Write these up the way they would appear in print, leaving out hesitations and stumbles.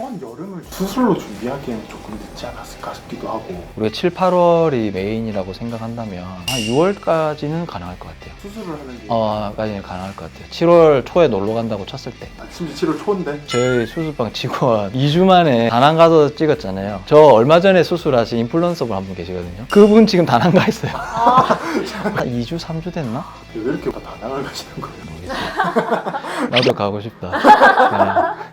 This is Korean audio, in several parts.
이번 여름을 수술로 준비하기에는 조금 늦지 않았을까 싶기도 하고. 우리가 7, 8월이 메인이라고 생각한다면 한 6월까지는 가능할 것 같아요. 수술을 하는 게 까지는 가능할 것 같아요. 7월 초에 놀러 간다고 쳤을 때 심지어 7월 초인데. 저희 수술방 직원 2주 만에 다낭 가서 찍었잖아요. 저 얼마 전에 수술하신 인플루언서분 한 분 계시거든요. 그분 지금 다낭 가 있어요. 한 2주, 3주 됐나? 왜 이렇게 다 다낭을 가시는 거예요? 모르겠어요. 나도 가고 싶다. 네.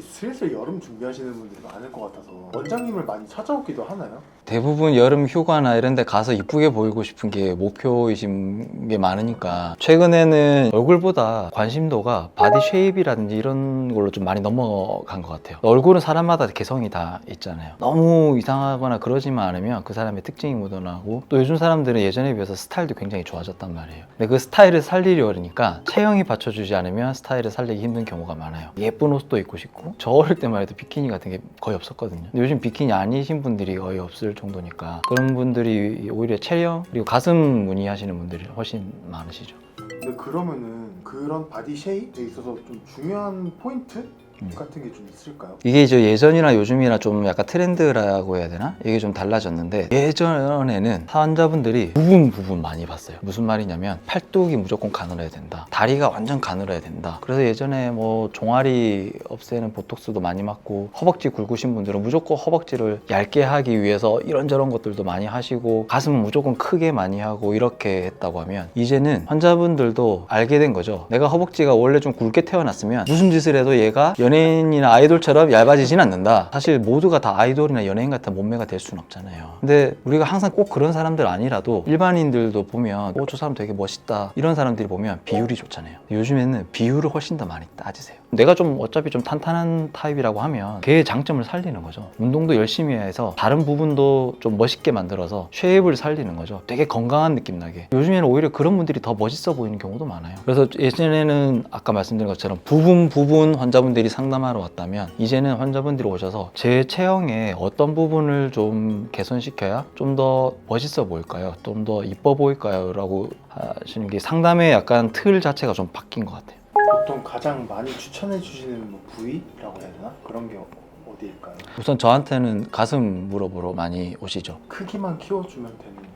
슬슬 여름 준비하시는 분들이 많을 것 같아서 원장님을 많이 찾아오기도 하나요? 대부분 여름 휴가나 이런 데 가서 이쁘게 보이고 싶은 게 목표이신 게 많으니까 최근에는 얼굴보다 관심도가 바디 쉐입이라든지 이런 걸로 좀 많이 넘어간 것 같아요. 얼굴은 사람마다 개성이 다 있잖아요. 너무 이상하거나 그러지만 않으면 그 사람의 특징이 묻어나고, 또 요즘 사람들은 예전에 비해서 스타일도 굉장히 좋아졌단 말이에요. 근데 그 스타일을 살리려 그러니까 체형이 받쳐주지 않으면 스타일을 살리기 힘든 경우가 많아요. 예쁜 옷도 입고 싶고, 저 어릴 때만 해도 비키니 같은 게 거의 없었거든요. 근데 요즘 비키니 아니신 분들이 거의 없을 정도니까 그런 분들이 오히려 체형 그리고 가슴 문의하시는 분들이 훨씬 많으시죠. 근데 그러면은 그런 바디 쉐입에 있어서 좀 중요한 포인트 같은 게 좀 있을까요? 이게 이제 예전이나 요즘이나 좀 약간 트렌드라고 해야 되나? 이게 좀 달라졌는데, 예전에는 환자분들이 부분 많이 봤어요. 무슨 말이냐면 팔뚝이 무조건 가늘어야 된다, 다리가 완전 가늘어야 된다. 그래서 예전에 뭐 종아리 없애는 보톡스도 많이 맞고, 허벅지 굵으신 분들은 무조건 허벅지를 얇게 하기 위해서 이런저런 것들도 많이 하시고, 가슴은 무조건 크게 많이 하고 이렇게 했다고 하면, 이제는 환자분들도 알게 된 거죠. 내가 허벅지가 원래 좀 굵게 태어났으면 무슨 짓을 해도 얘가 연예인이나 아이돌처럼 얇아지진 않는다. 사실 모두가 다 아이돌이나 연예인 같은 몸매가 될 수는 없잖아요. 근데 우리가 항상 꼭 그런 사람들 아니라도 일반인들도 보면 저 사람 되게 멋있다, 이런 사람들이 보면 비율이 좋잖아요. 요즘에는 비율을 훨씬 더 많이 따지세요. 내가 좀 어차피 좀 탄탄한 타입이라고 하면 걔의 장점을 살리는 거죠. 운동도 열심히 해서 다른 부분도 좀 멋있게 만들어서 쉐입을 살리는 거죠. 되게 건강한 느낌 나게. 요즘에는 오히려 그런 분들이 더 멋있어 보이는 경우도 많아요. 그래서 예전에는 아까 말씀드린 것처럼 부분 환자분들이 상담하러 왔다면, 이제는 환자분들이 오셔서 제 체형에 어떤 부분을 좀 개선시켜야 좀 더 멋있어 보일까요? 좀 더 이뻐 보일까요? 라고 하시는 게, 상담의 약간 틀 자체가 좀 바뀐 것 같아요. 보통 가장 많이 추천해 주시는 뭐 부위라고 해야 되나? 그런 게 어디일까요? 우선 저한테는 가슴 물어보러 많이 오시죠. 크기만 키워주면 되는 부위.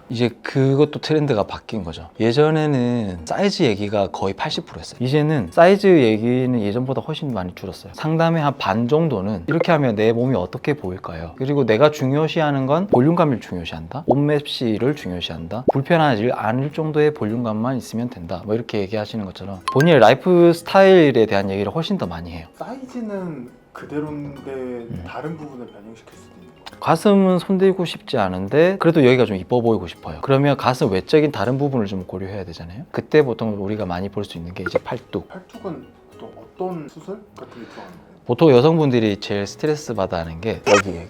이제 그것도 트렌드가 바뀐 거죠. 예전에는 사이즈 얘기가 거의 80%였어요. 이제는 사이즈 얘기는 예전보다 훨씬 많이 줄었어요. 상담의 한 반 정도는 이렇게 하면 내 몸이 어떻게 보일까요? 그리고 내가 중요시하는 건 볼륨감을 중요시한다, 옷맵시를 중요시한다, 불편하지 않을 정도의 볼륨감만 있으면 된다, 뭐 이렇게 얘기하시는 것처럼 본인의 라이프 스타일에 대한 얘기를 훨씬 더 많이 해요. 사이즈는 그대로인데 다른 부분을 변형시킬 수도 있는. 가슴은 손대고 싶지 않은데 그래도 여기가 좀 이뻐 보이고 싶어요. 그러면 가슴 외적인 다른 부분을 좀 고려해야 되잖아요. 그때 보통 우리가 많이 볼 수 있는 게 이제 팔뚝. 팔뚝은 보통 어떤 수술 같은 게 들어가는 거예요? 보통 여성분들이 제일 스트레스 받아 하는 게 여기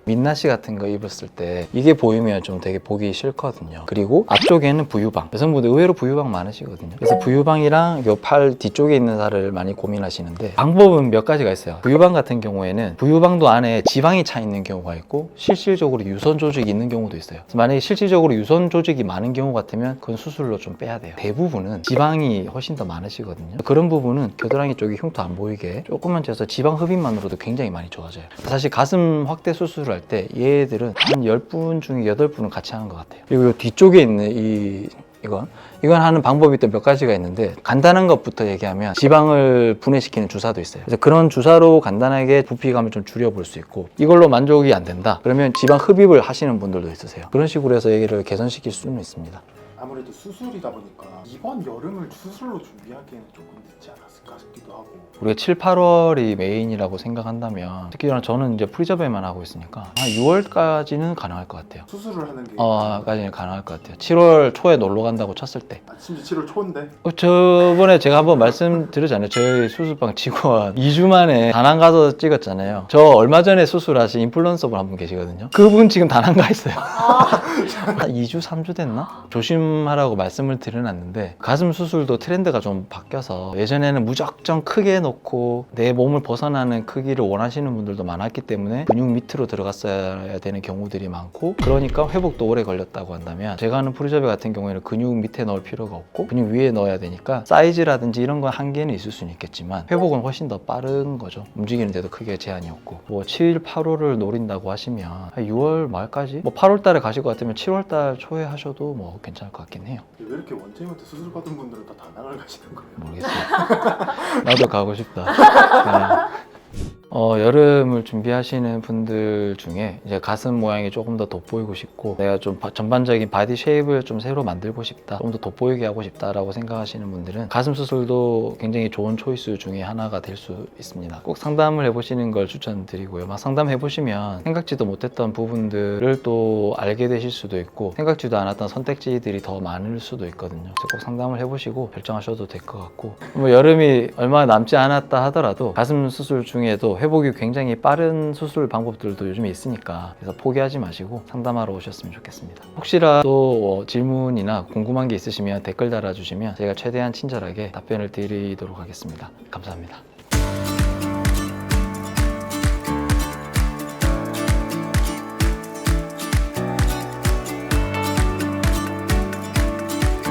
민낯이 같은 거 입었을 때 이게 보이면 좀 되게 보기 싫거든요. 그리고 앞쪽에는 부유방, 여성분들 의외로 부유방 많으시거든요. 그래서 부유방이랑 요 팔 뒤쪽에 있는 살을 많이 고민하시는데, 방법은 몇 가지가 있어요. 부유방 같은 경우에는 부유방도 안에 지방이 차 있는 경우가 있고, 실질적으로 유선 조직이 있는 경우도 있어요. 그래서 만약에 실질적으로 유선 조직이 많은 경우 같으면 그건 수술로 좀 빼야 돼요. 대부분은 지방이 훨씬 더 많으시거든요. 그런 부분은 겨드랑이 쪽이 흉터 안 보이게 조금만 재서 지방 흡입만으로도 굉장히 많이 좋아져요. 사실 가슴 확대 수술을 할 때 얘들은 한 10분 중에 8분은 같이 하는 것 같아요. 그리고 이 뒤쪽에 있는 이건 하는 방법이 또 몇 가지가 있는데, 간단한 것부터 얘기하면 지방을 분해시키는 주사도 있어요. 그래서 그런 주사로 간단하게 부피감을 좀 줄여볼 수 있고, 이걸로 만족이 안 된다 그러면 지방 흡입을 하시는 분들도 있으세요. 그런 식으로 해서 얘기를 개선시킬 수는 있습니다. 아무래도 수술이다 보니까 이번 여름을 수술로 준비하기에는 조금 늦지 않았을까 싶기도 하고. 우리가 7, 8월이 메인이라고 생각한다면, 특히나 저는 이제 프리저베만 하고 있으니까 한 6월까지는 가능할 것 같아요. 수술을 하는 게 까지는 가능할 것 같아요. 7월 초에 놀러 간다고 쳤을 때. 심지어 7월 초인데. 저번에 제가 한번 말씀드렸잖아요. 저희 수술방 직원 2주 만에 다낭 가서 찍었잖아요. 저 얼마 전에 수술하신 인플루언서분 한 분 계시거든요. 그분 지금 다낭 가 있어요. 한 2주, 3주 됐나? 조심 조심하라고 말씀을 드려놨는데 가슴 수술도 트렌드가 좀 바뀌어서 예전에는 무작정 크게 놓고 내 몸을 벗어나는 크기를 원하시는 분들도 많았기 때문에 근육 밑으로 들어갔어야 되는 경우들이 많고, 그러니까 회복도 오래 걸렸다고 한다면 제가 하는 프리저비 같은 경우에는 근육 밑에 넣을 필요가 없고 근육 위에 넣어야 되니까 사이즈라든지 이런 건 한계는 있을 수는 있겠지만 회복은 훨씬 더 빠른 거죠. 움직이는데도 크게 제한이 없고, 뭐 7, 8월을 노린다고 하시면 한 6월 말까지, 뭐 8월 달에 가실 것 같으면 7월 달 초에 하셔도 뭐 괜찮을 것 같긴 해요. 왜 이렇게 원장님한테 수술 받은 분들은 다 다낭을 가시는 거예요? 모르겠어요. 나도 가고 싶다. 네. 여름을 준비하시는 분들 중에 이제 가슴 모양이 조금 더 돋보이고 싶고, 내가 좀 전반적인 바디 쉐입을 좀 새로 만들고 싶다, 좀 더 돋보이게 하고 싶다라고 생각하시는 분들은 가슴 수술도 굉장히 좋은 초이스 중에 하나가 될 수 있습니다. 꼭 상담을 해보시는 걸 추천드리고요. 막 상담해보시면 생각지도 못했던 부분들을 또 알게 되실 수도 있고, 생각지도 않았던 선택지들이 더 많을 수도 있거든요. 그래서 꼭 상담을 해보시고 결정하셔도 될 것 같고, 뭐 여름이 얼마 남지 않았다 하더라도 가슴 수술 중에도 회복이 굉장히 빠른 수술 방법들도 요즘에 있으니까, 그래서 포기하지 마시고 상담하러 오셨으면 좋겠습니다. 혹시라도 질문이나 궁금한 게 있으시면 댓글 달아주시면 제가 최대한 친절하게 답변을 드리도록 하겠습니다. 감사합니다.